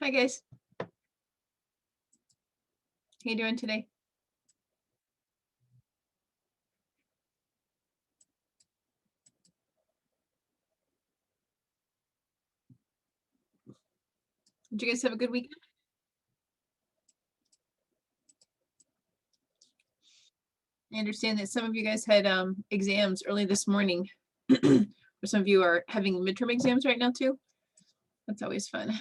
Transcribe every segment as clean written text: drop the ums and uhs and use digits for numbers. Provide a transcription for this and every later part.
Hi guys. How you doing today? Did you guys have a good weekend? I understand that some of you guys had exams early this morning. Or some of you are having midterm exams right now too. That's always fun.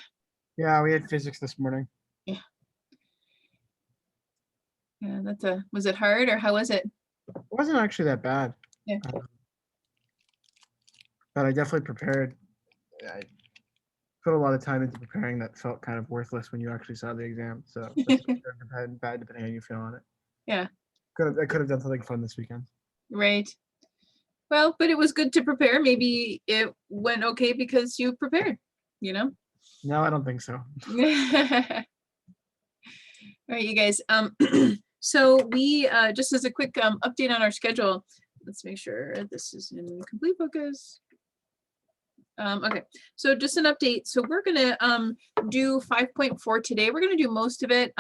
Yeah, we had physics this morning. Yeah, was it hard or how was it? It wasn't actually that bad. Yeah. But I definitely prepared. I put a lot of time into preparing that felt kind of worthless when you actually saw the exam. So that's good and bad depending on how you feel on it. Yeah. I could have done something fun this weekend. Right. Well, but it was good to prepare. Maybe it went okay because you prepared, you know? No, I don't think so. All right, you guys. So we just as a quick update on our schedule, let's make sure this is in complete focus. Okay, so just an update. So we're gonna do 5.4 today. We're gonna do most of it.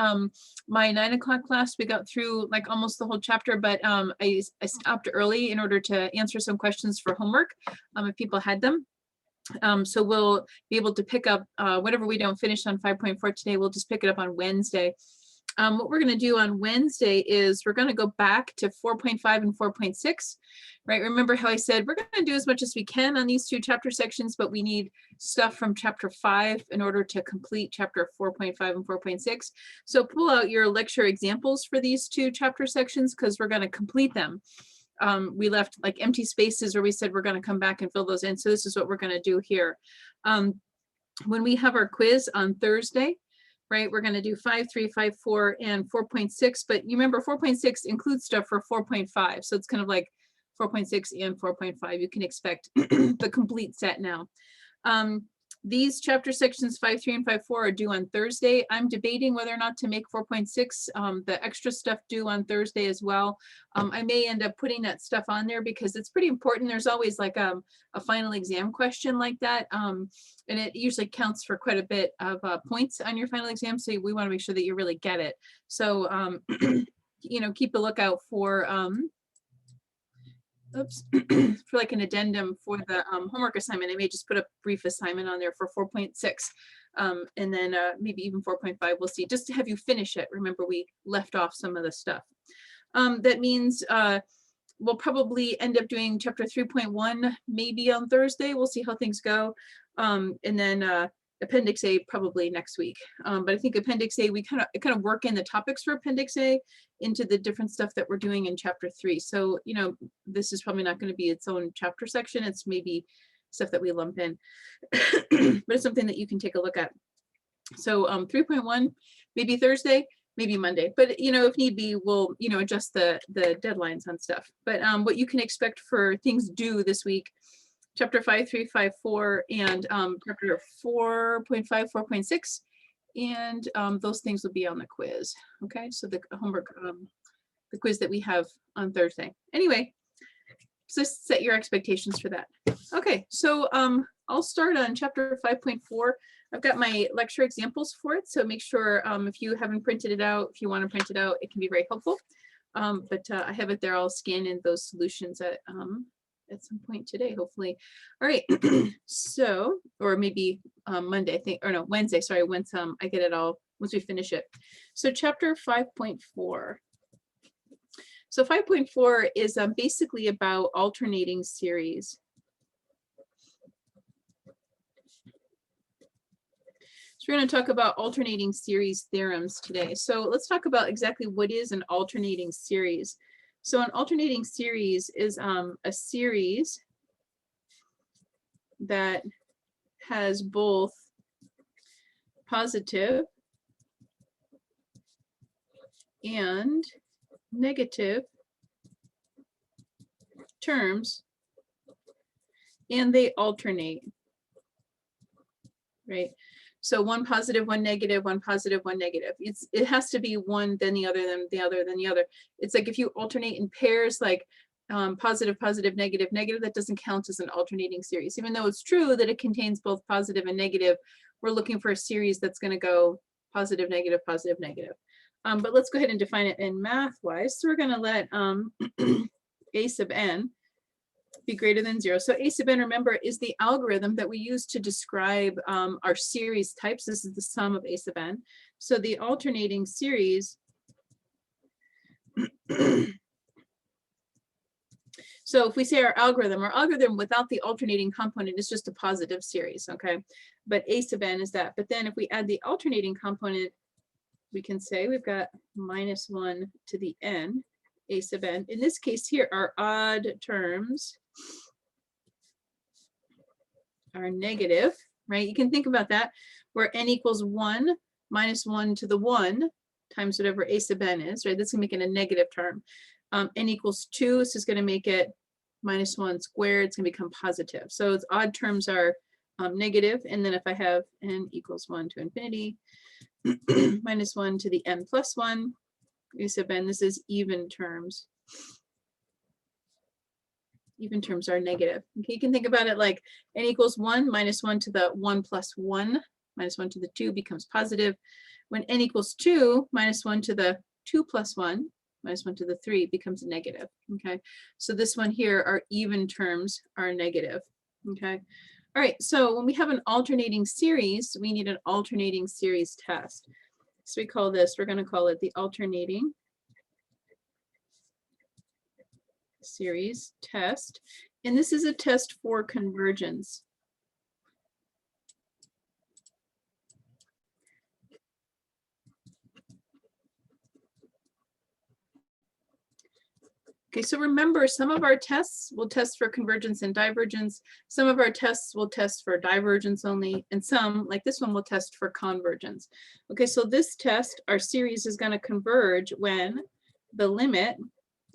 My 9 o'clock class, we got through like almost the whole chapter, but I stopped early in order to answer some questions for homework if people had them. So we'll be able to pick up whatever we don't finish on 5.4 today, we'll just pick it up on Wednesday. What we're going to do on Wednesday is we're going to go back to 4.5 and 4.6, right? Remember how I said we're going to do as much as we can on these 2 chapter sections, but we need stuff from chapter 5 in order to complete chapter 4.5 and 4.6. So pull out your lecture examples for these 2 chapter sections because we're going to complete them. We left like empty spaces where we said we're going to come back and fill those in. So this is what we're going to do here. When we have our quiz on Thursday, right, we're going to do 5.3, 5.4, and 4.6. But you remember 4.6 includes stuff for 4.5. So it's kind of like 4.6 and 4.5. You can expect the complete set now. These chapter sections 5.3 and 5.4 are due on Thursday. I'm debating whether or not to make 4.6 the extra stuff due on Thursday as well. I may end up putting that stuff on there because it's pretty important. There's always like a final exam question like that. And it usually counts for quite a bit of points on your final exam. So we want to make sure that you really get it. So, you know, keep a lookout for for like an addendum for the homework assignment. I may just put a brief assignment on there for 4.6 and then maybe even 4.5, we'll see, just to have you finish it. Remember, we left off some of the stuff. That means we'll probably end up doing chapter 3.1 maybe on Thursday. We'll see how things go. And then Appendix A probably next week. But I think Appendix A, we kind of work in the topics for Appendix A into the different stuff that we're doing in chapter 3. So, you know, this is probably not going to be its own chapter section. It's maybe stuff that we lump in, but it's something that you can take a look at. So 3.1, maybe Thursday, maybe Monday, but you know, if need be, we'll, you know, adjust the deadlines on stuff. But what you can expect for things due this week, chapter 5.3, 5.4, and chapter 4.5, 4.6, and those things will be on the quiz. Okay, so the homework, the quiz that we have on Thursday. Anyway, just set your expectations for that. Okay, so I'll start on chapter 5.4. I've got my lecture examples for it, so make sure if you haven't printed it out, if you want to print it out, it can be very helpful. But I have it there. I'll scan in those solutions at some point today, hopefully. All right, so, or maybe Monday, I think, or no, Wednesday, sorry, once I get it all, once we finish it. So chapter 5.4. So 5.4 is basically about alternating series. So we're going to talk about alternating series theorems today. So let's talk about exactly what is an alternating series. So an alternating series is a series that has both positive and negative terms, and they alternate, right? So one positive, one negative, one positive, one negative. It has to be one, then the other, then the other, then the other. It's like if you alternate in pairs, like positive, positive, negative, negative, that doesn't count as an alternating series, even though it's true that it contains both positive and negative. we're looking for a series that's going to go positive, negative, positive, negative. But let's go ahead and define it in math-wise. So we're going to let a sub n be greater than 0. So a sub n, remember, is the algorithm that we use to describe our series types. This is the sum of a sub n. So the alternating series so if we say our algorithm without the alternating component is just a positive series, okay? But a sub n is that. But then if we add the alternating component, we can say we've got -1 to the n, a sub n. In this case here, our odd terms are negative, right? You can think about that, where n equals 1 minus 1 to the 1 times whatever a sub n is, right? That's gonna make it a negative term. N equals 2, this is gonna make it -1 squared, it's gonna become positive. So its odd terms are negative, and then if I have n equals 1 to infinity, -1 to the n plus 1, a sub n, this is even terms. Even terms are negative. Okay, you can think about it like n equals 1 minus 1 to the 1 plus 1 minus 1 to the 2 becomes positive. When n equals 2 minus 1 to the 2 plus 1 minus 1 to the 3 becomes negative. Okay, so this one here, our even terms are negative. Okay, all right, so when we have an alternating series, we need an alternating series test. So we call this, we're going to call it the alternating series test. And this is a test for convergence. Okay, so remember, some of our tests will test for convergence and divergence. Some of our tests will test for divergence only, and some, like this one, will test for convergence. Okay, so this test, our series is going to converge when the limit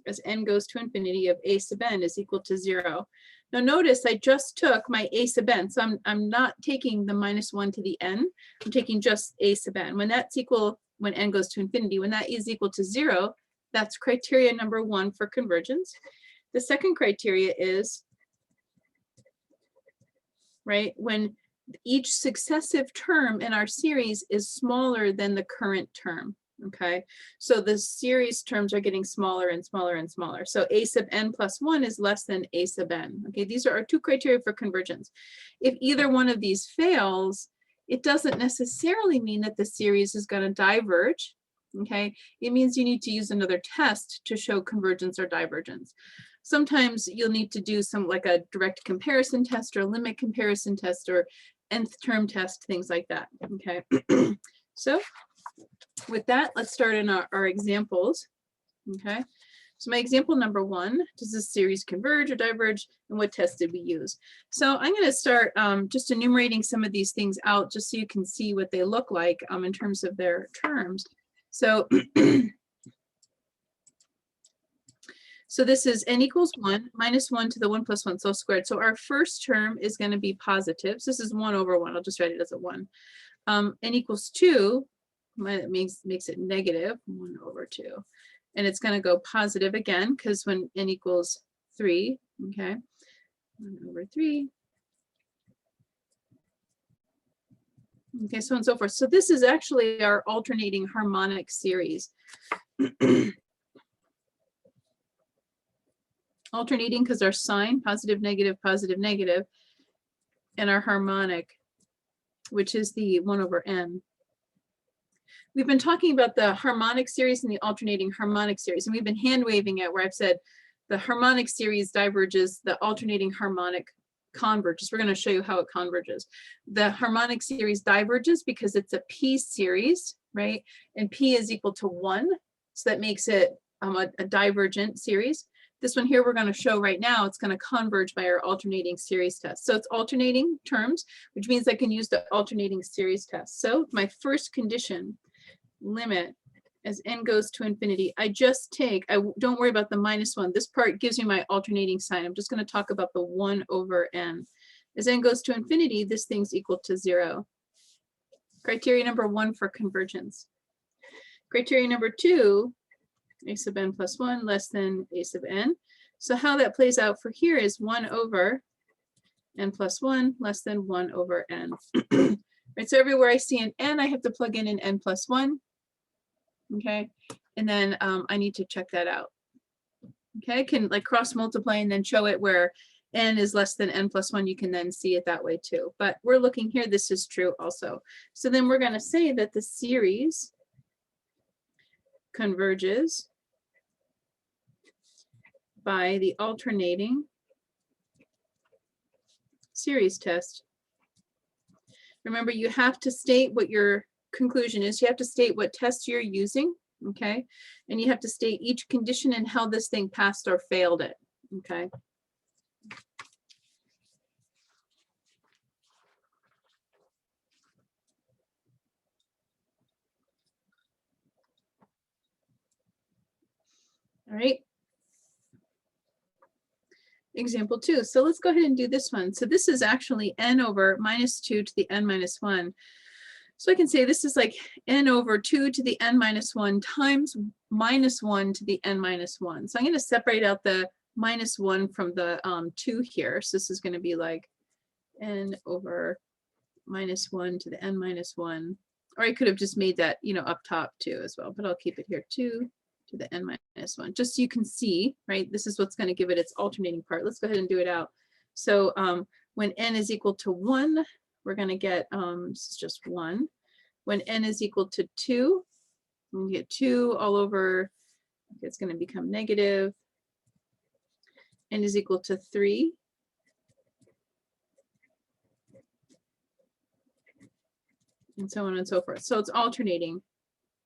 as n goes to infinity of a sub n is equal to 0. Now notice I just took my a sub n, so I'm not taking the -1 to the n, I'm taking just a sub n. When that's equal, when n goes to infinity, when that is equal to 0, that's criteria number 1 for convergence. The second criteria is, right, when each successive term in our series is smaller than the current term. Okay, so the series terms are getting smaller and smaller and smaller. So a sub n plus 1 is less than a sub n. Okay, these are our two criteria for convergence. If either one of these fails, it doesn't necessarily mean that the series is going to diverge. Okay, it means you need to use another test to show convergence or divergence. Sometimes you'll need to do some like a direct comparison test or a limit comparison test or nth term test, things like that. Okay, so with that, let's start in our examples. Okay, so my example number 1, does this series converge or diverge, and what test did we use? So I'm going to start just enumerating some of these things out just so you can see what they look like in terms of their terms. So, so this is n equals 1 minus 1 to the 1 plus 1, so squared. So our first term is going to be positive. So this is 1 over 1. I'll just write it as a 1. N equals 2. That makes it negative 1 over 2, and it's going to go positive again because when n equals 3, okay, 1 over 3, okay, so on and so forth. So this is actually our alternating harmonic series. Alternating because our sign, positive, negative, and our harmonic, which is the 1 over n. We've been talking about the harmonic series and the alternating harmonic series, and we've been hand waving it where I've said the harmonic series diverges, the alternating harmonic converges. We're going to show you how it converges. The harmonic series diverges because it's a p series, right? And p is equal to 1, so that makes it a divergent series. This one here we're going to show right now, it's going to converge by our alternating series test. So it's alternating terms, which means I can use the alternating series test. So my first condition, limit as n goes to infinity, I just take, I don't worry about the -1. This part gives me my alternating sign. I'm just going to talk about the 1 over n. As n goes to infinity, this thing's equal to 0. Criteria number 1 for convergence. Criteria number 2, a sub n plus 1 less than a sub n. So how that plays out for here is 1 over n plus 1 less than 1 over n. right? So everywhere I see an n, I have to plug in an n plus 1. Okay, and then I need to check that out. Okay, I can like cross multiply and then show it where n is less than n plus 1. You can then see it that way too. But we're looking here, this is true also. So then we're going to say that the series converges by the alternating series test. Remember, you have to state what your conclusion is. You have to state what test you're using, okay? And you have to state each condition and how this thing passed or failed it, okay? All right. Example 2. So let's go ahead and do this one. So this is actually n over minus 2 to the n minus 1. So I can say this is like n over 2 to the n minus 1 times minus 1 to the n minus 1. So I'm going to separate out the minus 1 from the 2 here. So this is going to be like n over minus 1 to the n minus 1. Or I could have just made that, you know, up top too as well, but I'll keep it here 2 to the n minus 1, just so you can see, right? This is what's going to give it its alternating part. Let's go ahead and do it out. So when n is equal to 1, we're going to get, this is just 1. When n is equal to 2, we get 2 all over, it's going to become negative. N is equal to 3. And so on and so forth. So it's alternating.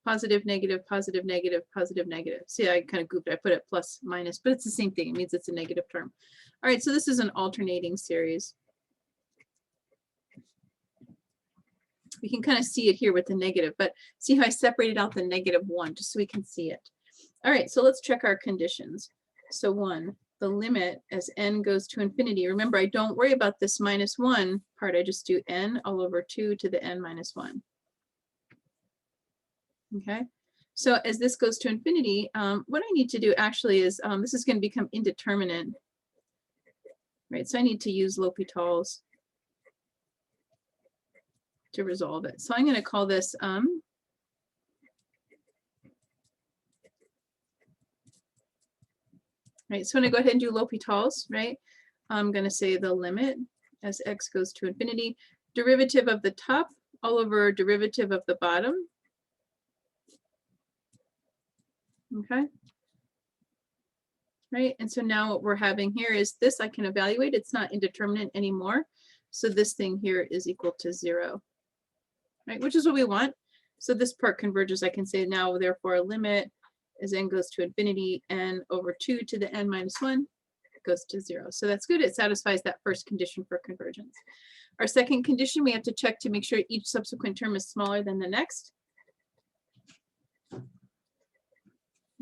Positive, negative, positive, negative, positive, negative. See, I kind of goofed. I put it plus, minus, but it's the same thing. It means it's a negative term. All right, so this is an alternating series. We can kind of see it here with the negative, but see how I separated out the negative 1 just so we can see it. All right, so let's check our conditions. So 1, the limit as n goes to infinity. Remember, I don't worry about this minus 1 part. I just do n all over 2 to the n minus 1. Okay, so as this goes to infinity, what I need to do actually is, this is going to become indeterminate, right? So I need to use L'Hopital's to resolve it. So I'm going to call this, right, so when I go ahead and do L'Hopital's, right, I'm going to say the limit as x goes to infinity, derivative of the top all over derivative of the bottom. Okay. Right, and so now what we're having here is this I can evaluate. It's not indeterminate anymore. So this thing here is equal to 0, right, which is what we want. So this part converges. I can say now, therefore, a limit as n goes to infinity, n over 2 to the n minus 1 goes to 0. So that's good. It satisfies that first condition for convergence. Our second condition, we have to check to make sure each subsequent term is smaller than the next.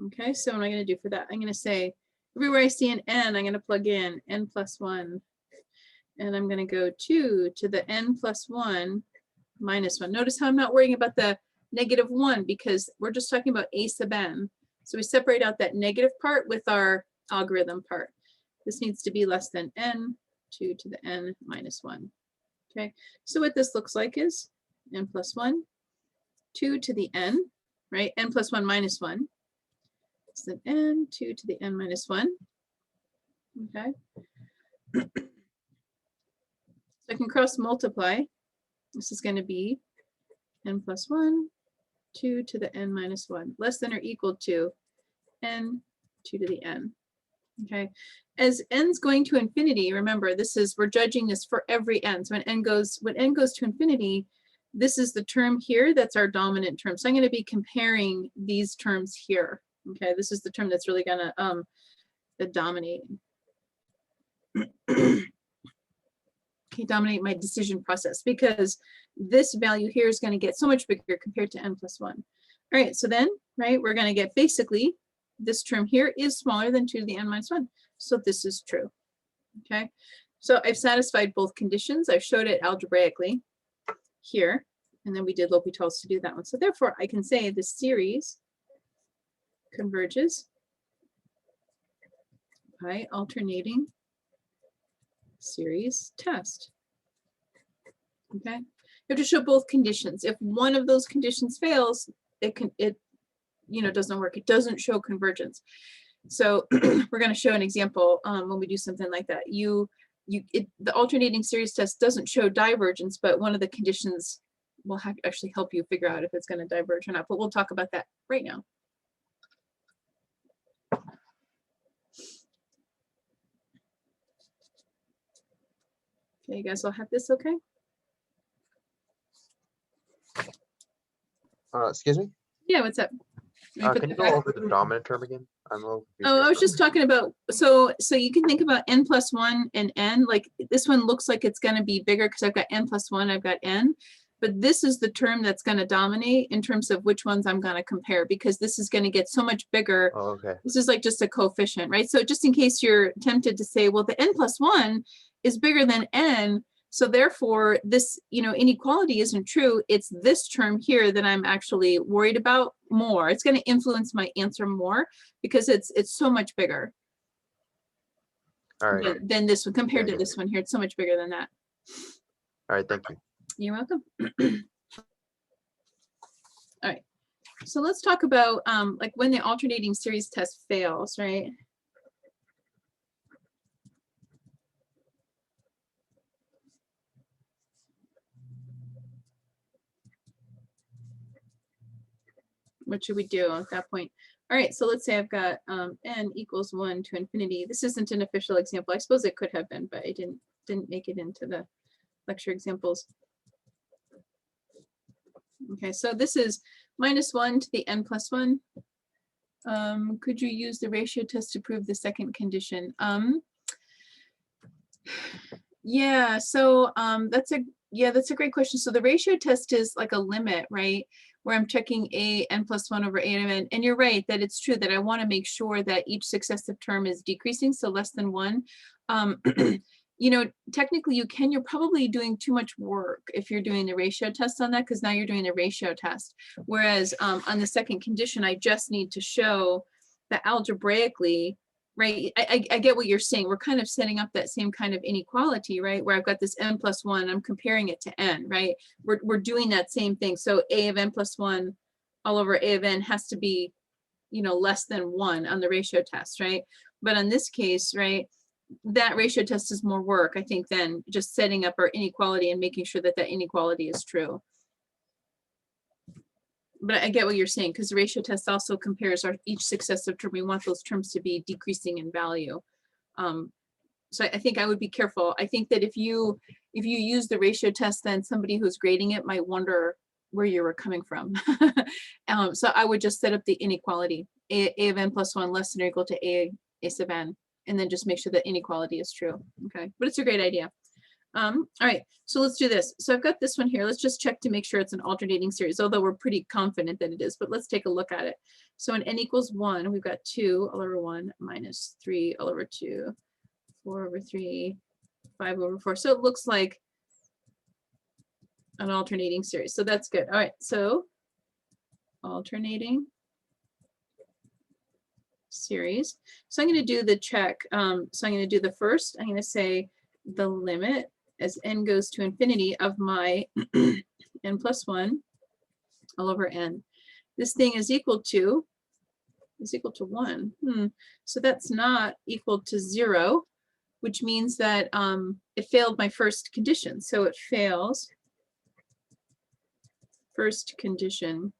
Okay, so what am I going to do for that? I'm going to say, everywhere I see an n, I'm going to plug in n plus 1. And I'm going to go 2 to the n plus 1 minus 1. Notice how I'm not worrying about the negative 1 because we're just talking about a sub n. So we separate out that negative part with our algorithm part. This needs to be less than n, 2 to the n minus 1. Okay, so what this looks like is n plus 1, 2 to the n, right? N plus 1 minus 1. So then n, 2 to the n minus 1. Okay. So I can cross multiply. This is going to be n plus 1, 2 to the n minus 1, less than or equal to n, 2 to the n. Okay. As n's going to infinity, remember, we're judging this for every n. So when n goes to infinity, this is the term here that's our dominant term. So I'm going to be comparing these terms here. Okay, this is the term that's really going to dominate. Okay, dominate my decision process because this value here is going to get so much bigger compared to n plus 1. All right, so then, right, we're going to get basically this term here is smaller than 2 to the n minus 1. So this is true. Okay, so I've satisfied both conditions. I've showed it algebraically here, and then we did L'Hopital's to do that one. So therefore, I can say the series converges by alternating series test. Okay, You have to show both conditions. If one of those conditions fails, it doesn't work. It doesn't show convergence. So we're going to show an example when we do something like that. The alternating series test doesn't show divergence, but one of the conditions will actually help you figure out if it's going to diverge or not. But we'll talk about that right now. Okay, you guys will have this okay? Excuse me? Yeah, what's up? Can you go over the dominant term again? I'm a little confused. Oh, I was just talking about, so you can think about n plus 1 and n. Like this one looks like it's going to be bigger because I've got n plus 1, I've got n. But this is the term that's going to dominate in terms of which ones I'm going to compare, because this is going to get so much bigger. Oh, okay. This is like just a coefficient, right? So just in case you're tempted to say, well, the n plus 1 is bigger than n, so therefore this, inequality isn't true. It's this term here that I'm actually worried about more. It's going to influence my answer more because it's so much bigger. All right. Than this one compared to this one here. It's so much bigger than that. All right. Thank you. You're welcome. All right. So let's talk about like when the alternating series test fails, right? What should we do at that point? All right, so let's say I've got n equals 1 to infinity. This isn't an official example. I suppose it could have been, but I didn't make it into the lecture examples. Okay, so this is minus 1 to the n plus 1. Could you use the ratio test to prove the second condition? Yeah, so that's a great question. So the ratio test is like a limit, right? Where I'm checking a n plus 1 over a of n. And you're right that it's true that I want to make sure that each successive term is decreasing, so less than 1. Technically you're probably doing too much work if you're doing the ratio test on that, because now you're doing the ratio test. Whereas on the second condition, I just need to show that algebraically, right? I get what you're saying. We're kind of setting up that same kind of inequality, right? Where I've got this n plus 1, I'm comparing it to n, right? We're doing that same thing. So a of n plus 1 all over a of n has to be, less than 1 on the ratio test, right? But in this case, right, that ratio test is more work, I think, than just setting up our inequality and making sure that that inequality is true. But I get what you're saying, because the ratio test also compares each successive term. We want those terms to be decreasing in value. So I think I would be careful. I think that if you use the ratio test, then somebody who's grading it might wonder where you were coming from. So I would just set up the inequality, a of n plus 1 less than or equal to a sub n, and then just make sure that inequality is true. Okay, but it's a great idea. All right, so let's do this. So I've got this one here. Let's just check to make sure it's an alternating series, although we're pretty confident that it is, but let's take a look at it. So in n equals 1, we've got 2 all over 1 minus 3 all over 2, 4 over 3, 5 over 4. So it looks like an alternating series. So that's good. All right, so alternating series. So I'm going to do the check. So I'm going to do the first. I'm going to say the limit as n goes to infinity of my n plus 1 all over n. This thing is equal to 1. So that's not equal to 0, which means that it failed my first condition. So it fails first condition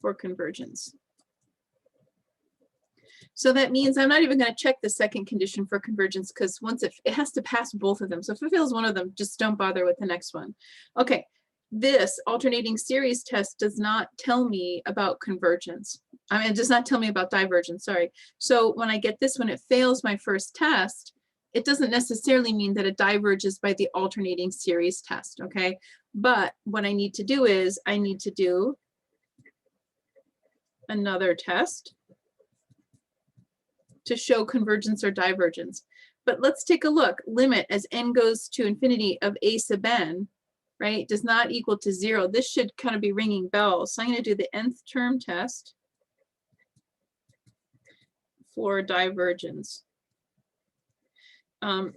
for convergence. So that means I'm not even going to check the second condition for convergence, because once it has to pass both of them. So if it fails one of them, just don't bother with the next one. Okay, this alternating series test does not tell me about convergence. I mean, it does not tell me about divergence, sorry. So when I get this, when it fails my first test, it doesn't necessarily mean that it diverges by the alternating series test, okay? But what I need to do is I need to do another test to show convergence or divergence. But let's take a look. Limit as n goes to infinity of a sub n, right, does not equal to 0. This should kind of be ringing bells. So I'm going to do the nth term test for divergence.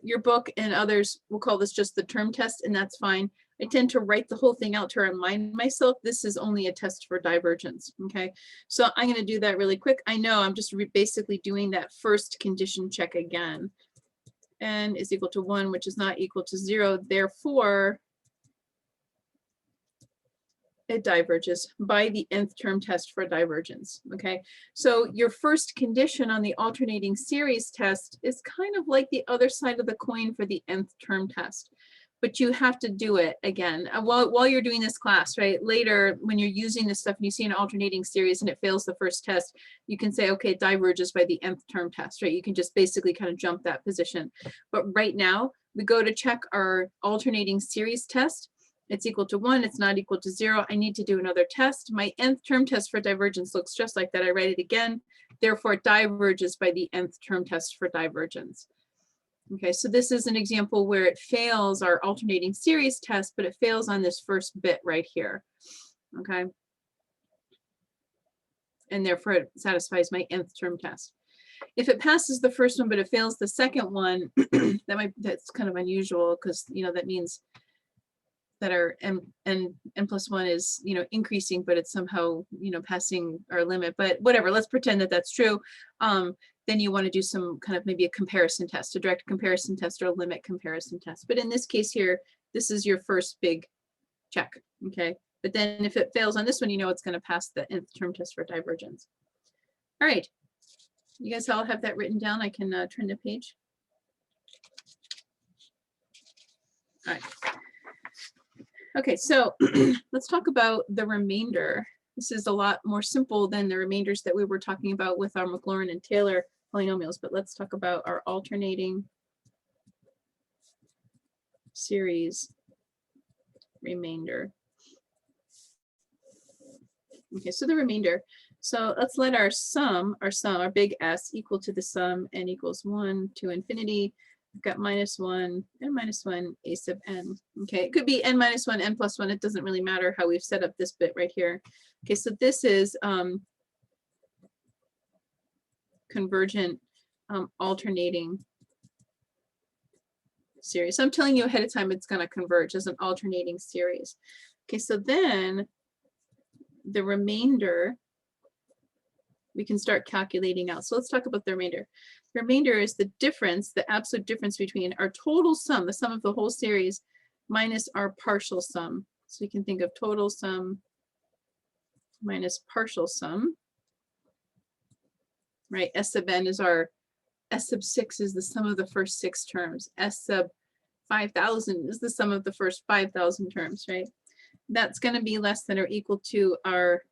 Your book and others will call this just the term test, and that's fine. I tend to write the whole thing out to remind myself this is only a test for divergence, okay? So I'm gonna do that really quick. I know I'm just basically doing that first condition check again. N is equal to 1, which is not equal to 0. Therefore, it diverges by the nth term test for divergence, okay? So your first condition on the alternating series test is kind of like the other side of the coin for the nth term test, but you have to do it again while you're doing this class, right? Later, when you're using this stuff and you see an alternating series and it fails the first test, you can say, okay, it diverges by the nth term test, right? You can just basically kind of jump that position. But right now, we go to check our alternating series test. It's equal to 1, it's not equal to 0. I need to do another test. My nth term test for divergence looks just like that. I write it again. Therefore, it diverges by the nth term test for divergence. Okay, so this is an example where it fails our alternating series test, but it fails on this first bit right here. Okay. And therefore, it satisfies my nth term test. If it passes the first one, but it fails the second one, that's kind of unusual because, you know, that means that our n plus 1 is, you know, increasing, but it's somehow, you know, passing our limit. But whatever, let's pretend that that's true. Then you want to do some kind of maybe a comparison test, a direct comparison test or a limit comparison test. But in this case here, this is your first big check, okay? But then if it fails on this one, you know it's going to pass the nth term test for divergence. All right, you guys all have that written down. I can turn the page. All right. Okay, so let's talk about the remainder. This is a lot more simple than the remainders that we were talking about with our Maclaurin and Taylor polynomials, but let's talk about our alternating series remainder. Okay, so the remainder. So let's let our sum, our big S equal to the sum n equals 1 to infinity. We've got -1 and -1 a sub n. Okay, it could be n minus 1, n plus 1. It doesn't really matter how we've set up this bit right here. Okay, so this is convergent alternating series. So I'm telling you ahead of time it's going to converge as an alternating series. Okay, so then the remainder we can start calculating out. So let's talk about the remainder. The remainder is the difference, the absolute difference between our total sum, the sum of the whole series, minus our partial sum. So we can think of total sum minus partial sum, right? S sub n is our, S sub 6 is the sum of the first 6 terms. S sub 5,000 is the sum of the first 5,000 terms, right? That's going to be less than or equal to our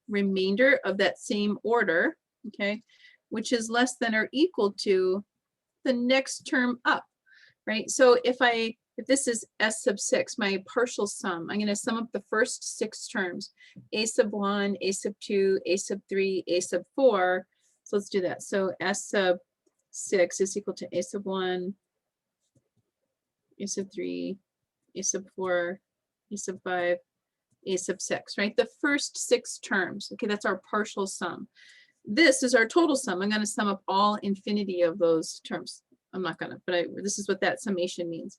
remainder of that same order, okay, which is less than or equal to the next term up, right? So if this is S sub 6, my partial sum, I'm going to sum up the first 6 terms, a sub 1, a sub 2, a sub 3, a sub 4. So let's do that. So S sub 6 is equal to a sub 1, a sub 3, a sub 4, a sub 5, a sub 6, right? The first 6 terms, okay, that's our partial sum. This is our total sum. I'm going to sum up all infinity of those terms. I'm not going to, but this is what that summation means.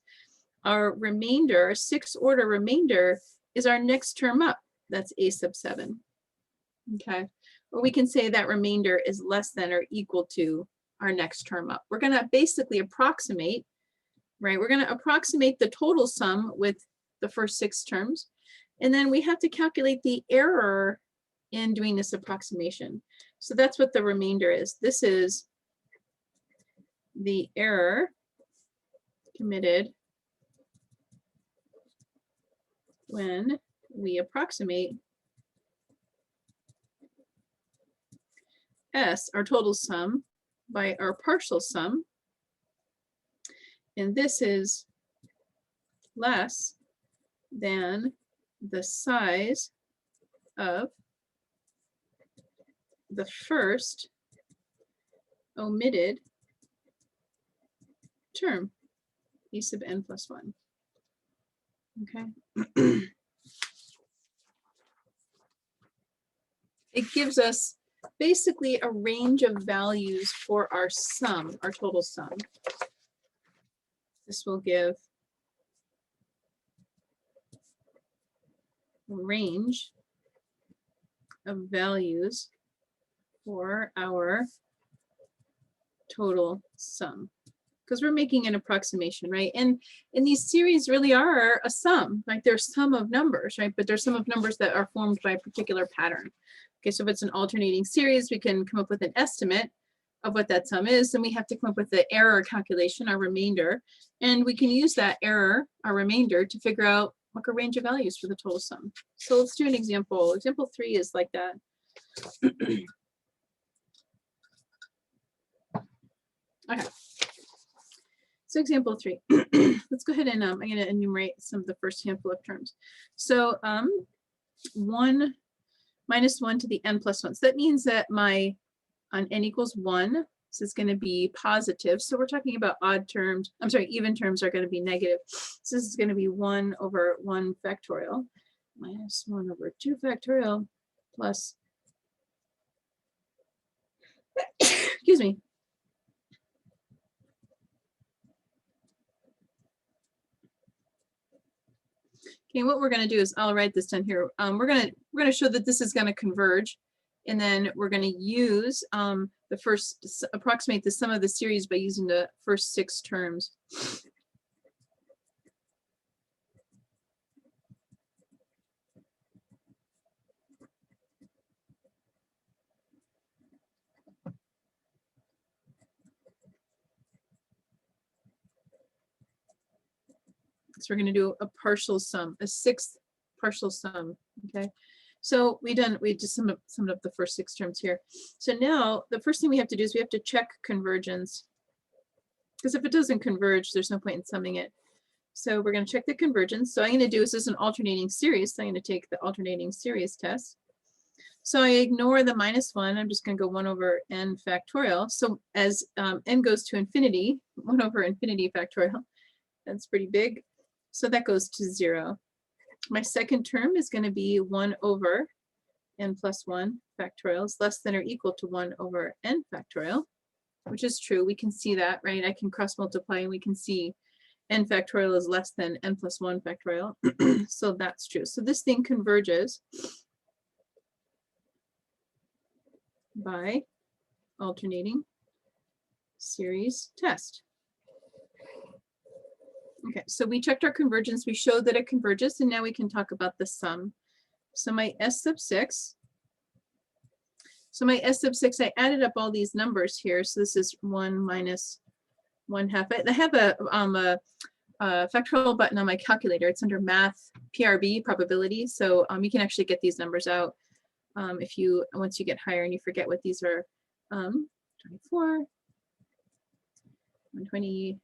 Our remainder, 6th order remainder, is our next term up. That's a sub 7, okay? Or we can say that remainder is less than or equal to our next term up. We're going to basically approximate, right? We're going to approximate the total sum with the first 6 terms. And then we have to calculate the error in doing this approximation. So that's what the remainder is. This is the error committed when we approximate S, our total sum, by our partial sum. And this is less than the size of the first omitted term, a sub n plus 1. Okay. It gives us basically a range of values for our sum, our total sum. this will give a range of values for our total sum, because we're making an approximation, right? And these series really are a sum, like they're sum of numbers, right? But they're sum of numbers that are formed by a particular pattern. Okay, so if it's an alternating series, we can come up with an estimate of what that sum is. Then we have to come up with the error calculation, our remainder, and we can use that error, our remainder, to figure out what a range of values for the total sum. So let's do an example. Example 3 is like that. Okay. So example 3, let's go ahead and I'm going to enumerate some of the first handful of terms. So 1 minus 1 to the n plus 1. So that means that my on n equals 1, this is going to be positive. So we're talking about odd terms. I'm sorry, even terms are going to be negative. So this is going to be 1 over 1 factorial minus 1 over 2 factorial plus, excuse me, okay, what we're going to do is I'll write this down here. We're going to show that this is going to converge, and then we're going to use the first, approximate the sum of the series by using the first 6 terms. So we're going to do a partial sum, a 6th partial sum. Okay, so we just summed up the first 6 terms here. So now the first thing we have to do is we have to check convergence, because if it doesn't converge, there's no point in summing it. So we're going to check the convergence. So I'm going to do, this is an alternating series, so I'm going to take the alternating series test. So I ignore the minus 1. I'm just going to go 1 over n factorial. So as n goes to infinity, 1 over infinity factorial, that's pretty big. So that goes to 0. My second term is going to be 1 over n plus 1 factorial is less than or equal to 1 over n factorial, which is true. We can see that, right? I can cross multiply and we can see n factorial is less than n plus 1 factorial. So that's true. So this thing converges by alternating series test. Okay, so we checked our convergence, we showed that it converges, and now we can talk about the sum. So my S sub 6, I added up all these numbers here. So this is 1 minus 1/2. I have a factorial button on my calculator. It's under math, PRB, probability. So you can actually get these numbers out if you, once you get higher and you forget what these are. 24, 120,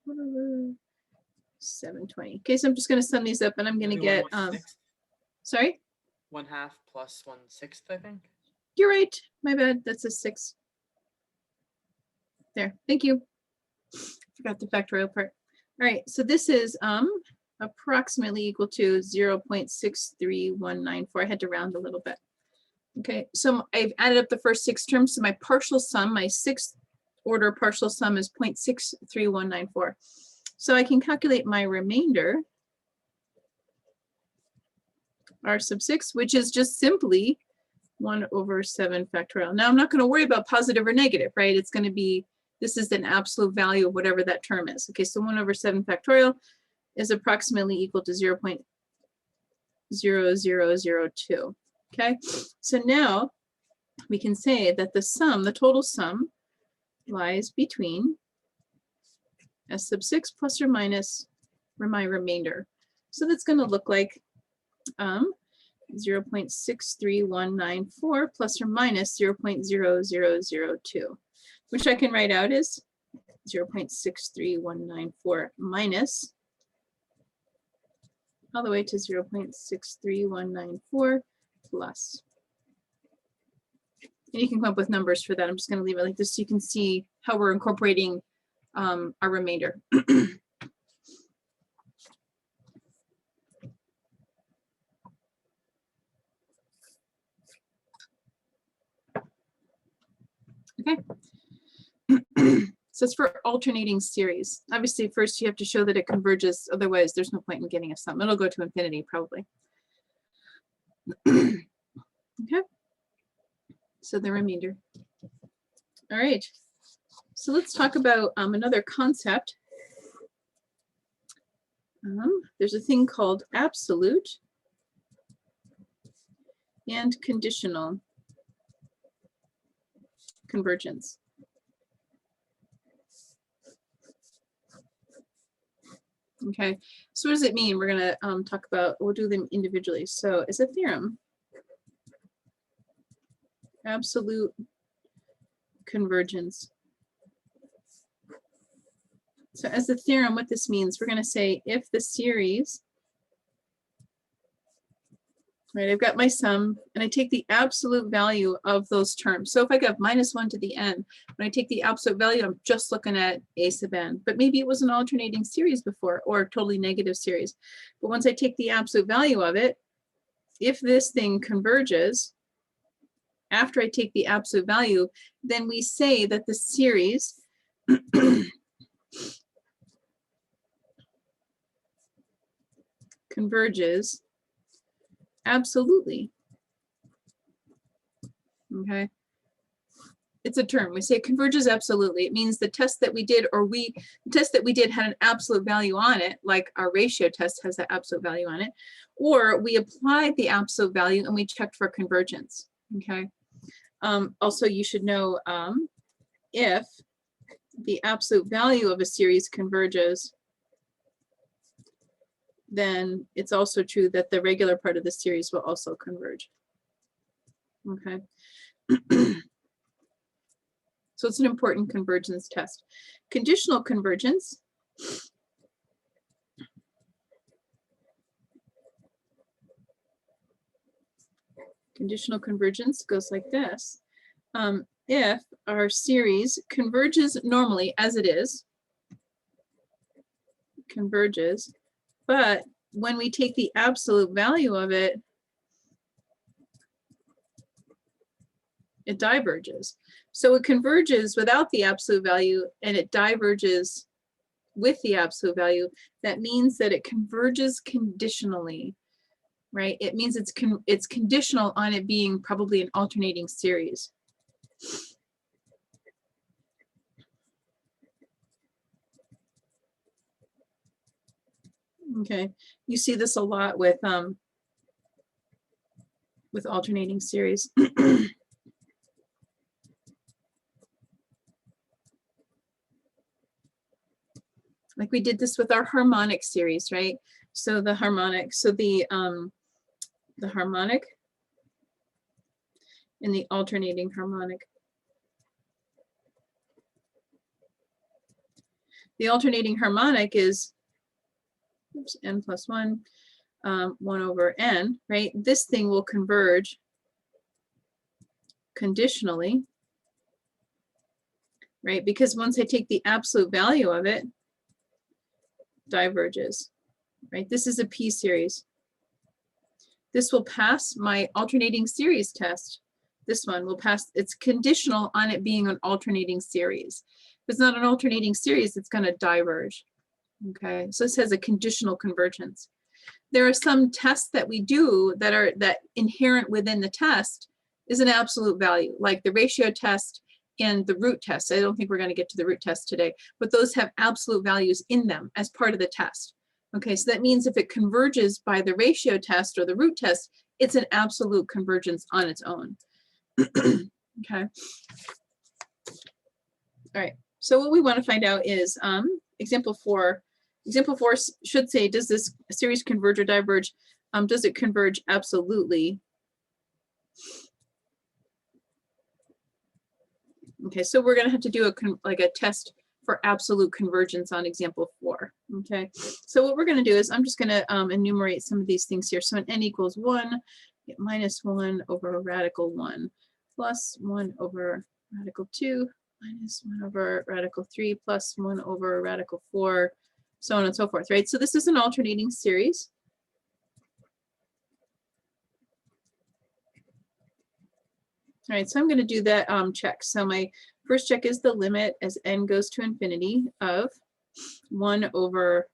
whatever. 720. Okay, so I'm just going to sum these up and I'm going to get, sorry? 1/2 plus 1/6, I think. You're right. My bad. That's a 6. There. Thank you. Forgot the factorial part. All right. So this is approximately equal to 0.63194. I had to round a little bit. Okay. So I've added up the first 6 terms. So my partial sum, my 6th order partial sum is 0.63194. So I can calculate my remainder, R sub 6, which is just simply 1 over 7 factorial. Now I'm not going to worry about positive or negative, right? It's going to be, this is an absolute value of whatever that term is. Okay, so 1 over 7 factorial is approximately equal to 0.0002. Okay, so now we can say that the sum, the total sum, lies between S sub 6 plus or minus my remainder. So that's going to look like 0.63194 plus or minus 0.0002, which I can write out as 0.63194 minus all the way to 0.63194 plus. And you can come up with numbers for that. I'm just going to leave it like this so you can see how we're incorporating our remainder. Okay. So it's for alternating series. Obviously, first you have to show that it converges. Otherwise, there's no point in getting a sum. It'll go to infinity probably. Okay. So the remainder. All right. So let's talk about another concept. There's a thing called absolute and conditional convergence. Okay, so what does it mean? We're going to talk about, we'll do them individually. So as a theorem, absolute convergence. So as a theorem, what this means, we're going to say if the series, right, I've got my sum and I take the absolute value of those terms. So if I got -1 to the n, when I take the absolute value, I'm just looking at a sub n, but maybe it was an alternating series before or a totally negative series. But once I take the absolute value of it, if this thing converges, after I take the absolute value, then we say that the series converges absolutely. Okay. It's a term. We say it converges absolutely. It means the test that we did, the test that we did had an absolute value on it, like our ratio test has an absolute value on it, or we applied the absolute value and we checked for convergence. Okay. Also, you should know if the absolute value of a series converges, then it's also true that the regular part of the series will also converge. Okay. So it's an important convergence test. Conditional convergence. Conditional convergence goes like this. If our series converges normally as it is, converges, but when we take the absolute value of it, it diverges. So it converges without the absolute value and it diverges with the absolute value. That means that it converges conditionally, right? It means it's conditional on it being probably an alternating series. Okay, you see this a lot with alternating series. Like we did this with our harmonic series, right? So the harmonic, so the harmonic and the alternating harmonic. The alternating harmonic is n plus 1, 1 over n, right? This thing will converge conditionally, right? Because once I take the absolute value of it, diverges, right? This is a P series. This will pass my alternating series test. This one will pass, it's conditional on it being an alternating series. If it's not an alternating series, it's going to diverge. Okay, so this has a conditional convergence. There are some tests that we do that inherent within the test is an absolute value, like the ratio test and the root test. I don't think we're going to get to the root test today, but those have absolute values in them as part of the test. Okay, so that means if it converges by the ratio test or the root test, it's an absolute convergence on its own. Okay. All right, so what we want to find out is example 4. Example 4 should say, does this series converge or diverge? Does it converge absolutely? Okay, so we're going to have to do a test for absolute convergence on example 4. Okay, so what we're going to do is I'm just going to enumerate some of these things here. So when n equals 1, get -1 over radical 1 plus 1 over radical 2 minus 1 over radical 3 plus 1 over radical 4, so on and so forth, right? So this is an alternating series. All right, so I'm going to do that check. So my first check is the limit as n goes to infinity of 1 over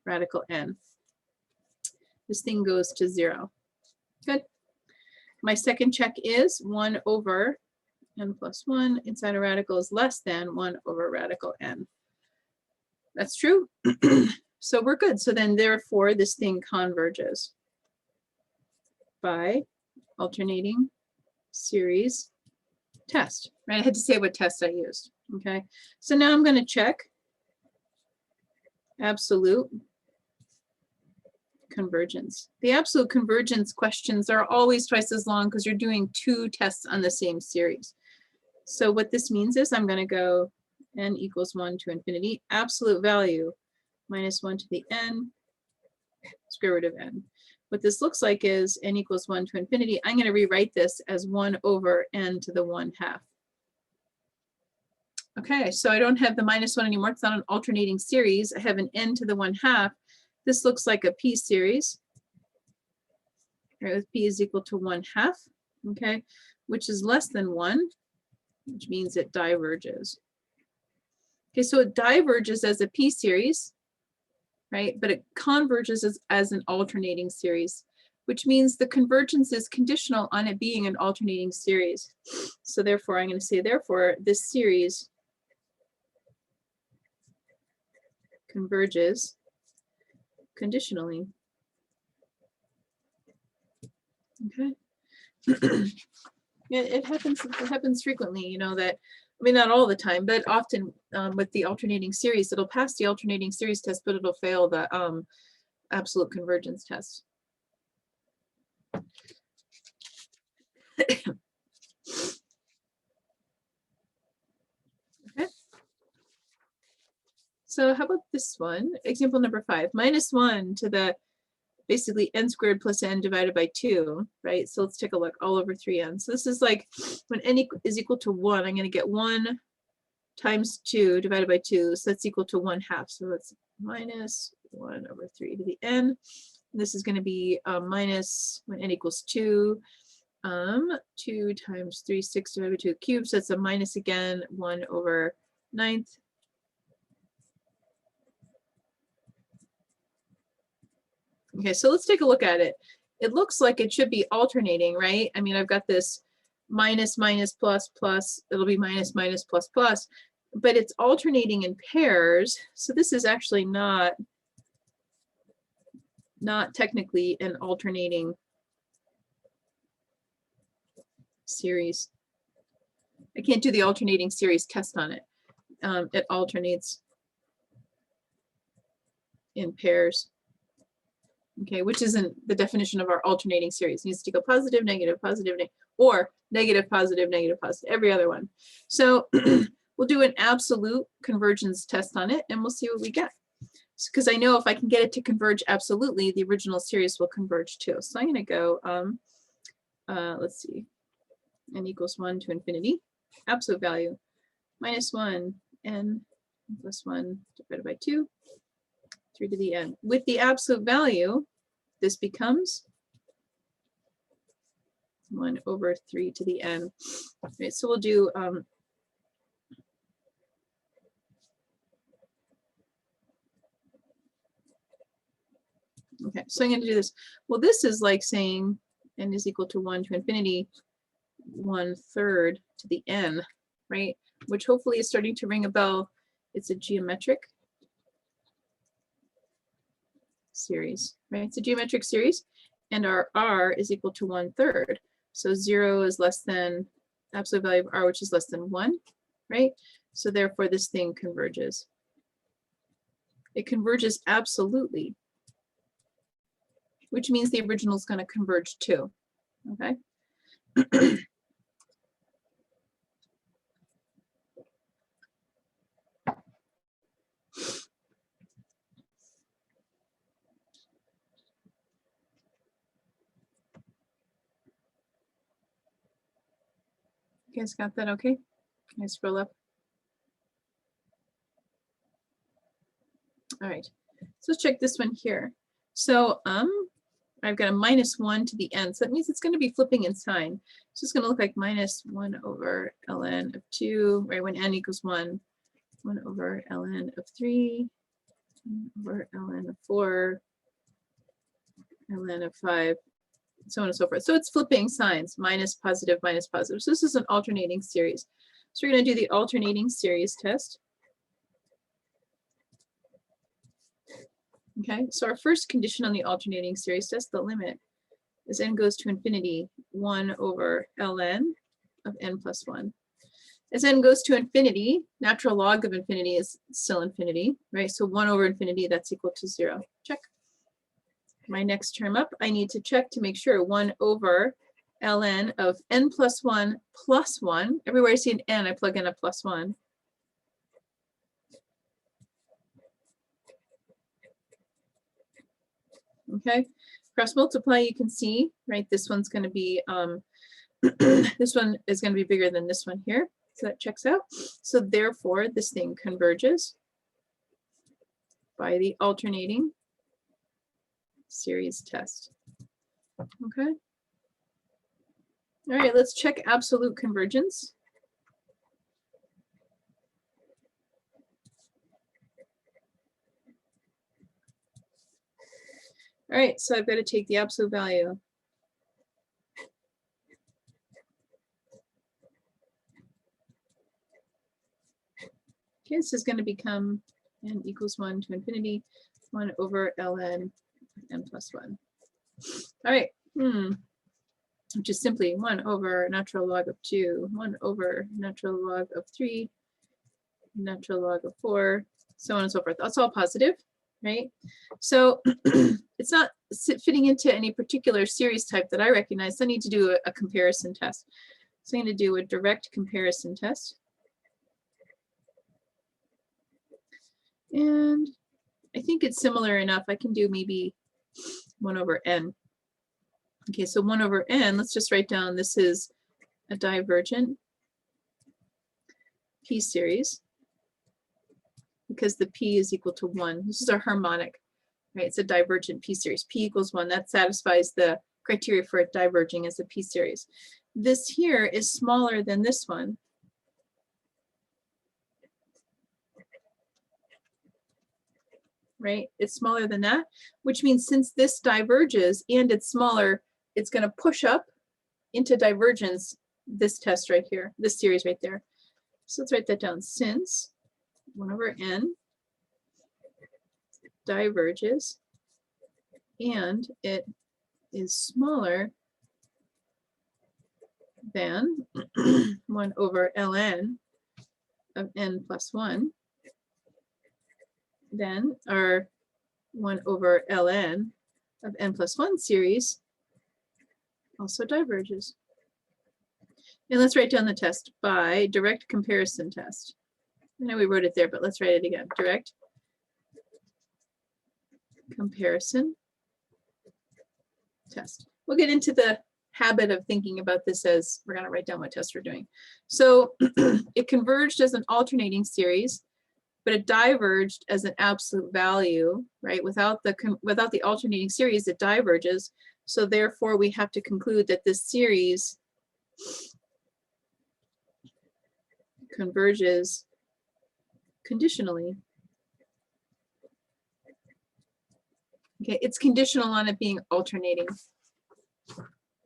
radical n. This thing goes to 0. Good. My second check is 1 over n plus 1 inside a radical is less than 1 over radical n. That's true. So we're good. So then therefore this thing converges by alternating series test, right? I had to say what test I used. Okay. So now I'm going to check absolute convergence. The absolute convergence questions are always twice as long because you're doing 2 tests on the same series. So what this means is I'm going to go n equals 1 to infinity, absolute value minus 1 to the n, square root of n. What this looks like is n equals 1 to infinity. I'm going to rewrite this as 1 over n to the 1/2. Okay, so I don't have the -1 anymore. It's not an alternating series. I have an n to the 1/2. This looks like a p series, right, with p is equal to 1/2, okay, which is less than 1, which means it diverges. Okay, so it diverges as a p series, right, but it converges as an alternating series, which means the convergence is conditional on it being an alternating series. So therefore, I'm going to say, therefore, this series converges conditionally. Okay. It happens frequently, you know, that, I mean, not all the time, but often with the alternating series, it'll pass the alternating series test, but it'll fail the absolute convergence test. Okay. So how about this one? Example number 5, -1 to the basically n squared plus n divided by 2, right? So let's take a look, all over 3n. So this is like when n is equal to 1, I'm going to get 1 times 2 divided by 2. So that's equal to 1/2. So it's -1 over 3 to the n. And this is going to be minus when n equals 2. 2 times 3, 6 divided by 2 cubed. So it's a minus again, 1 over 9th. Okay, so let's take a look at it. It looks like it should be alternating, right? I mean, I've got this minus, minus, plus, plus, it'll be minus, minus, plus, plus, but it's alternating in pairs. So this is actually not technically an alternating series. I can't do the alternating series test on it. It alternates in pairs. Okay, which isn't the definition of our alternating series. It needs to go positive, negative, or negative, positive, every other one. So we'll do an absolute convergence test on it and we'll see what we get. Because I know if I can get it to converge absolutely, the original series will converge too. So I'm going to go, let's see, n equals 1 to infinity, absolute value, -1, n plus 1 divided by 2. 3 to the n. With the absolute value, this becomes 1 over 3 to the n. Right, so we'll do okay, so I'm going to do this. Well, this is like saying n is equal to 1 to infinity, 1/3 to the n, right? Which hopefully is starting to ring a bell. It's a geometric series, right? It's a geometric series, and our r is equal to 1/3. So 0 is less than absolute value of r, which is less than 1, right? So therefore, this thing converges. It converges absolutely, which means the original is going to converge too. Okay. You guys got that okay? Can I scroll up? All right, so let's check this one here. So I've got a -1 to the n. So that means it's going to be flipping in sign. So it's going to look like -1 over ln of 2, right? When n equals 1, 1 over ln of 3, 1 over ln of 4, ln of 5, so on and so forth. So it's flipping signs, minus, positive, minus, positive. So this is an alternating series. So we're going to do the alternating series test. Okay, so our first condition on the alternating series test, the limit, as n goes to infinity, 1 over ln of n plus 1. As n goes to infinity, natural log of infinity is still infinity, right? So 1 over infinity, that's equal to 0. Check. My next term up, I need to check to make sure 1 over ln of n plus 1 plus 1. Everywhere I see an n, I plug in a plus 1. Okay, cross multiply, you can see, right? This one's going to be, this one is going to be bigger than this one here. So that checks out. So therefore, this thing converges by the alternating series test. Okay. All right, let's check absolute convergence. All right, so I've got to take the absolute value. Okay, this is going to become n equals 1 to infinity, 1 over ln n plus 1. All right, which is simply 1 over natural log of 2, 1 over natural log of 3, natural log of 4, so on and so forth. That's all positive, right? So it's not fitting into any particular series type that I recognize. So I need to do a comparison test. So I'm going to do a direct comparison test. And I think it's similar enough. I can do maybe 1 over n. Okay, so 1 over n, let's just write down this is a divergent p series because the p is equal to 1. This is a harmonic, right? It's a divergent p series. P equals 1. That satisfies the criteria for it diverging as a p series. This here is smaller than this one. Right? It's smaller than that, which means since this diverges and it's smaller, it's going to push up into divergence this test right here, this series right there. So let's write that down. Since 1 over n diverges and it is smaller than 1 over ln of n plus 1, then our 1 over ln of n plus 1 series also diverges. And let's write down the test by direct comparison test. I know we wrote it there, but let's write it again. Direct comparison test. We'll get into the habit of thinking about this as we're going to write down what test we're doing. So it converged as an alternating series, but it diverged as an absolute value, right? Without the alternating series, it diverges. So therefore, we have to conclude that this series converges conditionally. Okay, it's conditional on it being alternating.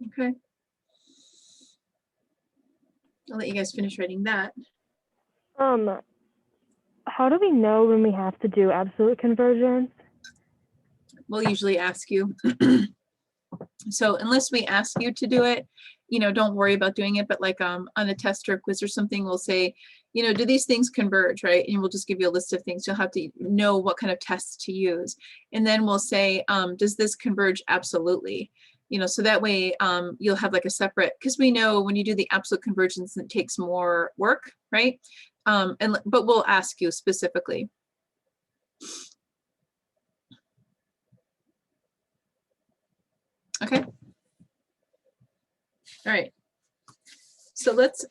Okay. I'll let you guys finish writing that. How do we know when we have to do absolute convergence? We'll usually ask you. So unless we ask you to do it, don't worry about doing it. But like on a test or a quiz or something, we'll say, do these things converge, right? And we'll just give you a list of things. You'll have to know what kind of tests to use. And then we'll say, does this converge absolutely? So that way you'll have like a separate, because we know when you do the absolute convergence, it takes more work, right? But we'll ask you specifically. Okay. All right. So let's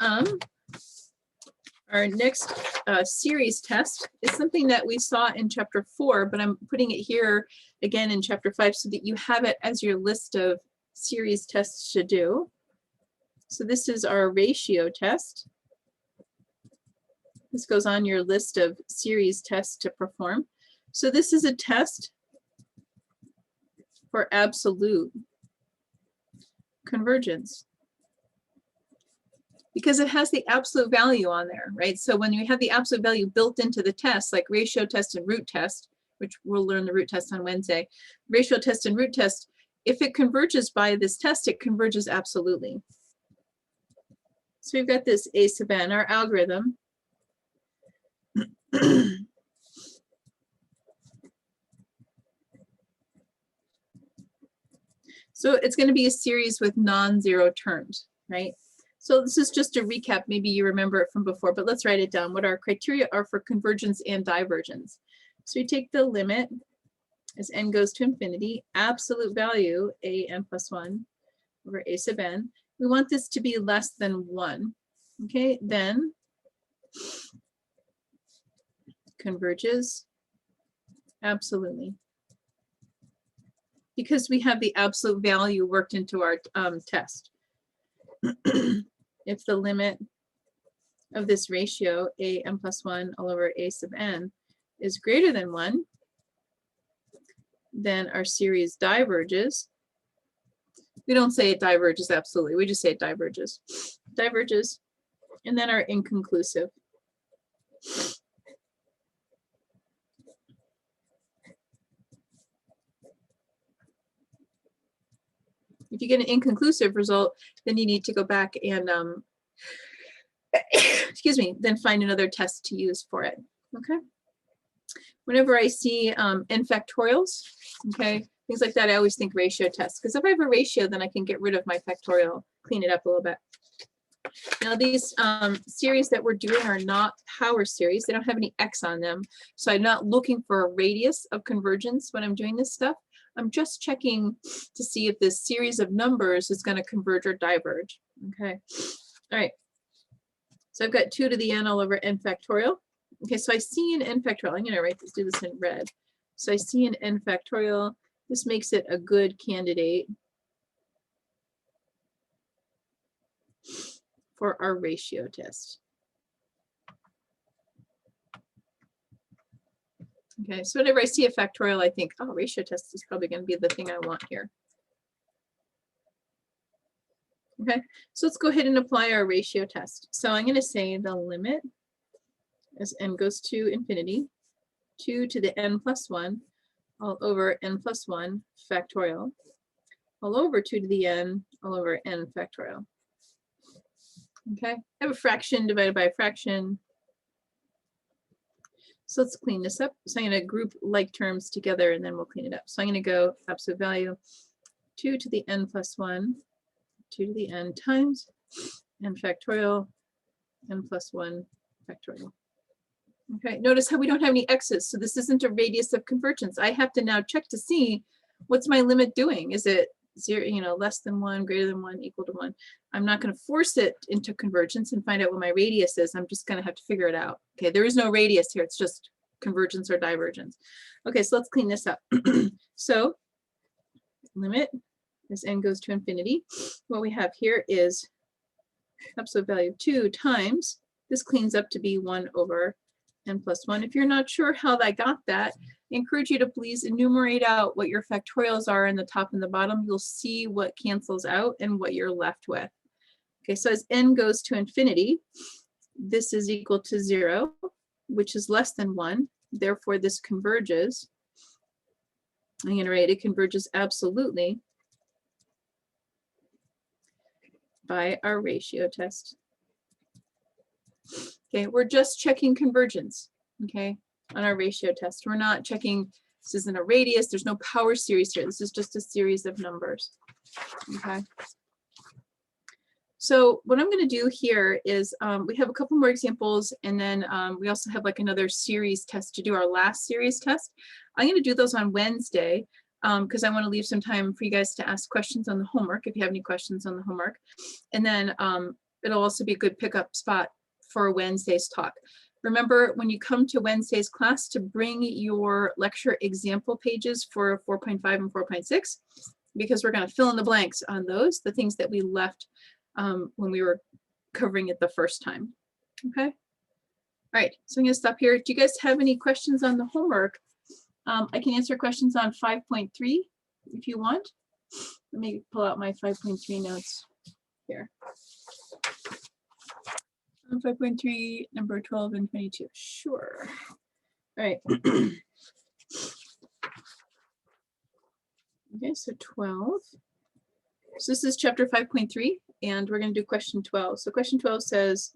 Our next series test is something that we saw in chapter 4, but I'm putting it here again in chapter 5 so that you have it as your list of series tests to do. So this is our ratio test. This goes on your list of series tests to perform. So this is a test for absolute convergence, because it has the absolute value on there, right? So when you have the absolute value built into the test, like ratio test and root test, which we'll learn the root test on Wednesday, ratio test and root test, if it converges by this test, it converges absolutely. So we've got this A sub n, our algorithm. So it's going to be a series with non-zero terms, right? So this is just a recap. Maybe you remember it from before, but let's write it down. What our criteria are for convergence and divergence. So we take the limit as n goes to infinity, absolute value a n plus 1 over a sub n. We want this to be less than 1. Okay, then converges absolutely, because we have the absolute value worked into our test. If the limit of this ratio a n plus 1 all over a sub n is greater than 1, then our series diverges. We don't say it diverges absolutely, we just say it diverges. Diverges, and then are inconclusive. If you get an inconclusive result, then you need to go back and, excuse me, then find another test to use for it, okay? Whenever I see n factorials, okay, things like that, I always think ratio tests, because if I have a ratio, then I can get rid of my factorial, clean it up a little bit. Now these series that we're doing are not power series. They don't have any x on them. So I'm not looking for a radius of convergence when I'm doing this stuff. I'm just checking to see if this series of numbers is going to converge or diverge. Okay. All right. So I've got 2 to the n all over n factorial. Okay, so I see an n factorial. I'm going to do this in red. So I see an n factorial. This makes it a good candidate for our ratio test. Okay, so whenever I see a factorial, I think, oh, ratio test is probably going to be the thing I want here. Okay, so let's go ahead and apply our ratio test. So I'm going to say the limit as n goes to infinity, 2 to the n plus 1 all over n plus 1 factorial, all over 2 to the n all over n factorial. Okay, I have a fraction divided by a fraction. So let's clean this up. So I'm going to group like terms together and then we'll clean it up. So I'm going to go absolute value 2 to the n plus 1, 2 to the n times n factorial, n plus 1 factorial. Okay, notice how we don't have any x's. So this isn't a radius of convergence. I have to now check to see what's my limit doing. Is it 0, you know, less than 1, greater than 1, equal to 1? I'm not going to force it into convergence and find out what my radius is. I'm just going to have to figure it out. Okay, there is no radius here. It's just convergence or divergence. Okay, so let's clean this up. So limit as n goes to infinity. What we have here is absolute value of 2 times, this cleans up to be 1 over n plus 1. If you're not sure how I got that, I encourage you to please enumerate out what your factorials are in the top and the bottom. You'll see what cancels out and what you're left with. Okay, so as n goes to infinity, this is equal to 0, which is less than 1. Therefore, this converges. I'm going to write it converges absolutely by our ratio test. Okay, we're just checking convergence, okay, on our ratio test. We're not checking, this isn't a radius, there's no power series here. This is just a series of numbers, okay. So what I'm going to do here is we have a couple more examples, and then we also have like another series test to do, our last series test. I'm going to do those on Wednesday because I want to leave some time for you guys to ask questions on the homework if you have any questions on the homework. And then it'll also be a good pickup spot for Wednesday's talk. Remember, when you come to Wednesday's class, to bring your lecture example pages for 4.5 and 4.6, because we're going to fill in the blanks on those, the things that we left when we were covering it the first time. Okay. All right, so I'm going to stop here. Do you guys have any questions on the homework? I can answer questions on 5.3 if you want. Let me pull out my 5.3 notes here. 5.3, number 12 and 22. Sure. All right. Okay, so 12. So this is chapter 5.3, and we're going to do question 12. So question 12 says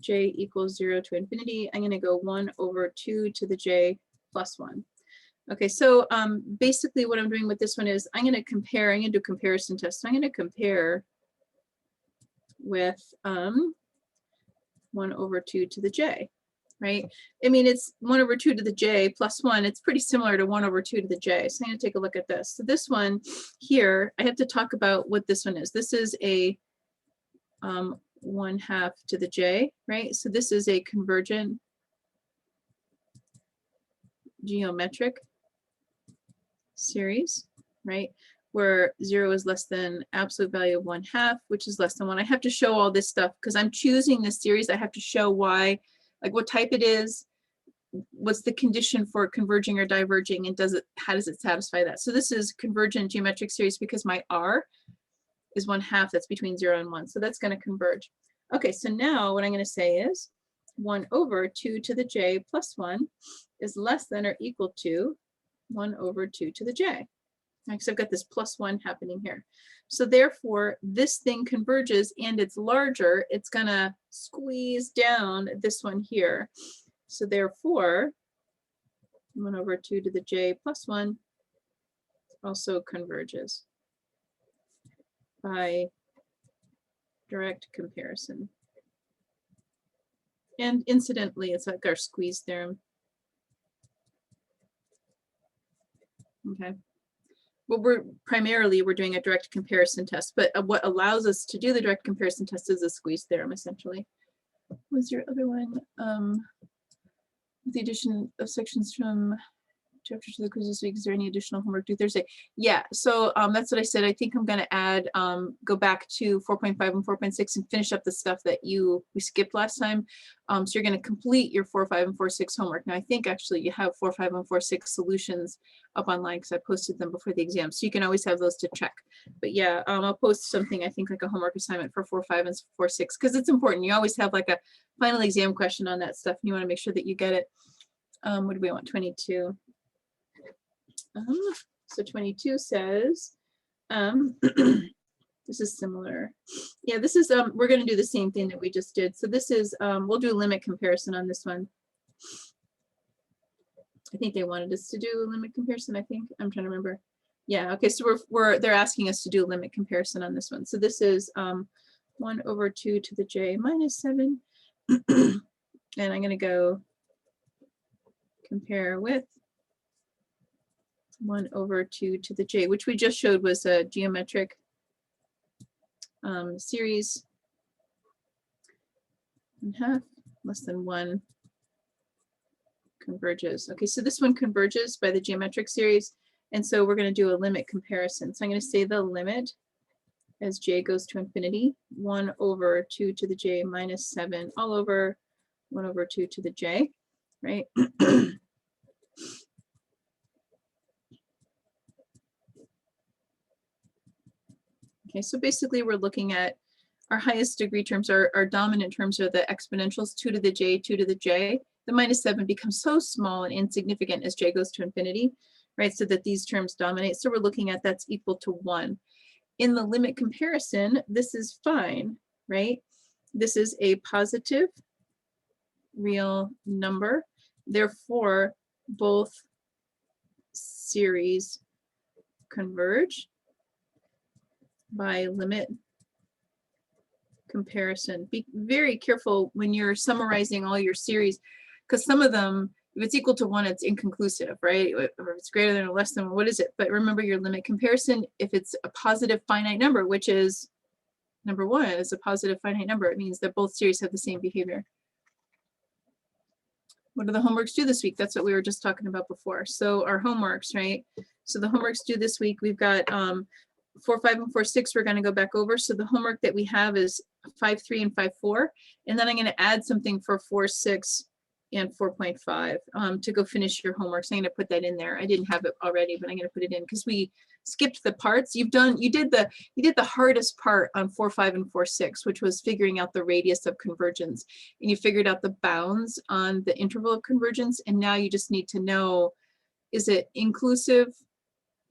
j equals 0 to infinity. I'm going to go 1 over 2 to the j plus 1. Okay, so basically what I'm doing with this one is I'm going to compare, I'm going to do a comparison test. So I'm going to compare with 1 over 2 to the j, right? I mean, it's 1 over 2 to the j plus 1. It's pretty similar to 1 over 2 to the j. So I'm going to take a look at this. So this one here, I have to talk about what this one is. This is a 1/2 to the j, right? So this is a convergent geometric series, right? Where 0 is less than absolute value of 1/2, which is less than 1. I have to show all this stuff because I'm choosing this series. I have to show why, like what type it is, what's the condition for converging or diverging, and how does it satisfy that? So this is convergent geometric series because my R is 1/2, that's between 0 and 1. So that's going to converge. Okay, so now what I'm going to say is 1 over 2 to the j plus 1 is less than or equal to 1 over 2 to the j. Because I've got this plus 1 happening here. So therefore, this thing converges and it's larger. It's going to squeeze down this one here. So therefore, 1 over 2 to the j plus 1 also converges by direct comparison. And incidentally, it's like our squeeze theorem. Okay. Well, we're doing a direct comparison test, but what allows us to do the direct comparison test is a squeeze theorem, essentially. What was your other one? With the addition of sections from chapter to the quiz this week, is there any additional homework due Thursday? Yeah, so that's what I said. I think I'm going to add, go back to 4.5 and 4.6 and finish up the stuff that we skipped last time. So you're going to complete your 4.5 and 4.6 homework. Now, I think actually you have 4.5 and 4.6 solutions up online because I posted them before the exam. So you can always have those to check. But yeah, I'll post something, I think like a homework assignment for 4.5 and 4.6 because it's important. You always have like a final exam question on that stuff and you want to make sure that you get it. What do we want? 22. So 22 says, this is similar. Yeah, this is, we're going to do the same thing that we just did. So this is, we'll do a limit comparison on this one. I think they wanted us to do a limit comparison, I think. I'm trying to remember. Yeah, okay, so they're asking us to do a limit comparison on this one. So this is 1 over 2 to the j minus 7. And I'm going to go compare with 1 over 2 to the j, which we just showed was a geometric series. 1/2 less than 1 converges. Okay, so this one converges by the geometric series. And so we're going to do a limit comparison. So I'm going to say the limit as j goes to infinity, 1 over 2 to the j minus 7 all over 1 over 2 to the j, right? Okay, so basically we're looking at our highest degree terms, our dominant terms are the exponentials 2 to the j, 2 to the j. The minus 7 becomes so small and insignificant as j goes to infinity, right? So that these terms dominate. So we're looking at that's equal to 1. In the limit comparison, this is fine, right? This is a positive real number. Therefore, both series converge by limit comparison. Be very careful when you're summarizing all your series, because some of them, if it's equal to 1, it's inconclusive, right? Or if it's greater than or less than, what is it? But remember your limit comparison, if it's a positive finite number, which is number 1 is a positive finite number. It means that both series have the same behavior. What do the homeworks do this week? That's what we were just talking about before. So our homeworks, right? So the homeworks due this week, we've got 4, 5, and 4, 6, we're going to go back over. So the homework that we have is 5, 3, and 5, 4. And then I'm going to add something for 4, 6, and 4.5 to go finish your homework. So I'm going to put that in there. I didn't have it already, but I'm going to put it in because we skipped the parts. You did the hardest part on 4, 5, and 4, 6, which was figuring out the radius of convergence. And you figured out the bounds on the interval of convergence. And now you just need to know, is it inclusive?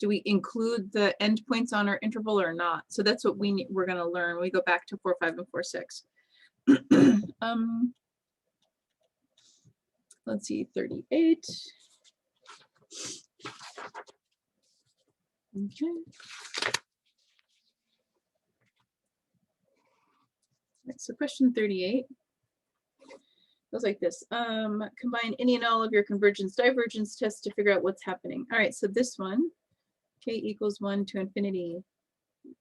Do we include the endpoints on our interval or not? So that's what we're going to learn when we go back to 4, 5, and 4, 6. Let's see, 38. Okay. Right, so question 38 goes like this. Combine any and all of your convergence divergence tests to figure out what's happening. All right, so this one, k equals 1 to infinity,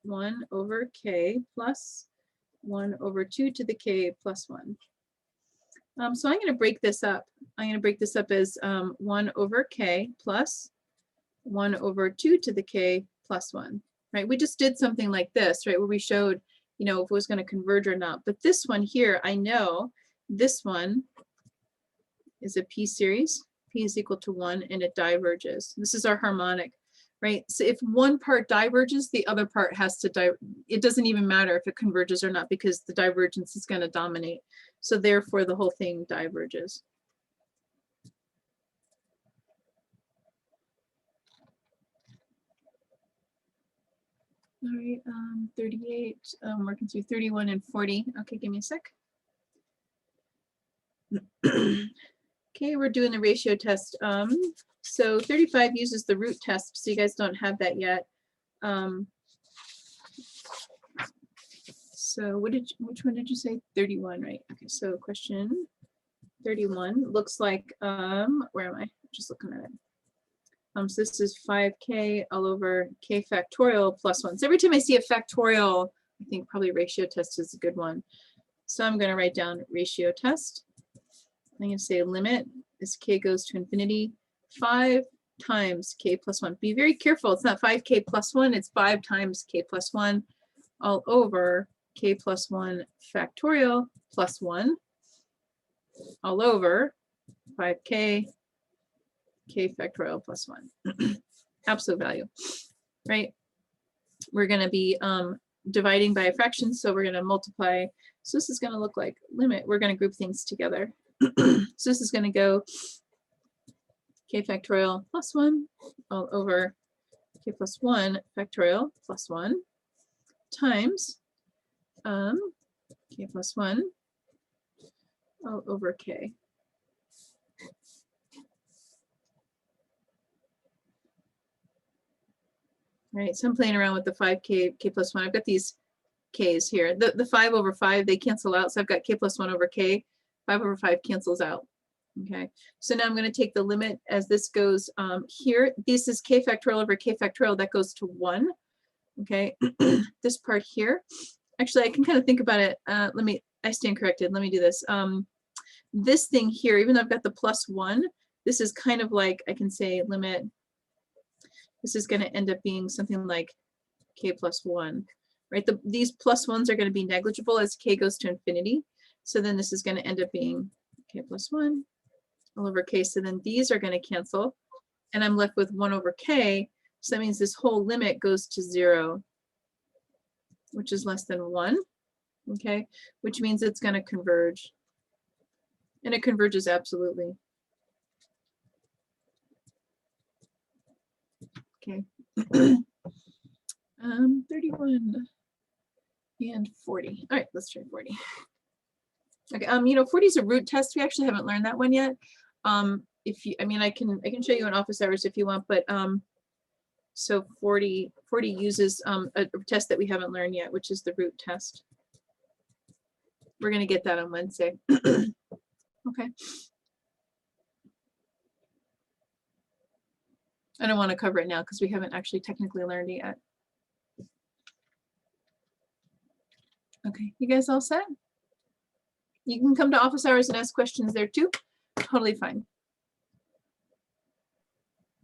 1 over k plus 1 over 2 to the k plus 1. So I'm going to break this up. I'm going to break this up as 1 over k plus 1 over 2 to the k plus 1, right? We just did something like this, right, where we showed, you know, if it was going to converge or not. But this one here, I know this one is a p series. P is equal to 1, and it diverges. This is our harmonic, right? So if one part diverges, the other part has to it doesn't even matter if it converges or not because the divergence is going to dominate. So therefore, the whole thing diverges. All right, 38, working through 31 and 40. Okay, give me a sec. Okay, we're doing the ratio test. So 35 uses the root test, so you guys don't have that yet. So which one did you say? 31, right? Okay, so question 31 looks like, where am I? Just looking at it. So this is 5k all over k factorial plus 1. So every time I see a factorial, I think probably ratio test is a good one. So I'm going to write down ratio test. I'm going to say limit as k goes to infinity, 5 times k plus 1. Be very careful. It's not 5k plus 1. It's 5 times k plus 1 all over k plus 1 factorial plus 1 all over 5k k factorial plus 1. Absolute value, right? We're going to be dividing by a fraction, so we're going to multiply. So this is going to look like limit. We're going to group things together. So this is going to go k factorial plus 1 all over k plus 1 factorial plus 1 times k plus 1 all over k. Right, so I'm playing around with the 5k, k plus 1. I've got these k's here. The 5 over 5, they cancel out. So I've got k plus 1 over k. 5 over 5 cancels out. Okay, so now I'm going to take the limit as this goes here. This is k factorial over k factorial. That goes to 1. Okay, this part here. Actually, I can kind of think about it. I stand corrected. Let me do this. This thing here, even though I've got the plus 1, this is kind of like, I can say limit. This is going to end up being something like k plus 1, right? These plus 1s are going to be negligible as k goes to infinity. So then this is going to end up being k plus 1 all over k. So then these are going to cancel, and I'm left with 1 over k. So that means this whole limit goes to 0, which is less than 1, okay? Which means it's going to converge. And it converges absolutely. Okay. 31 and 40. All right, let's try 40. Okay, you know, 40 is a root test. We actually haven't learned that one yet. If you, I mean, I can show you in office hours if you want, but so 40 uses a test that we haven't learned yet, which is the root test. We're gonna get that on Wednesday. Okay. I don't want to cover it now because we haven't actually technically learned it yet. Okay, you guys all set? You can come to office hours and ask questions there too. Totally fine.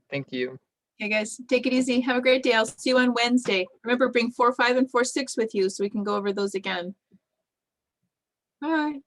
Thank you. Okay, guys, take it easy. Have a great day. I'll see you on Wednesday. Remember, bring 4, 5, and 4, 6 with you so we can go over those again. Bye.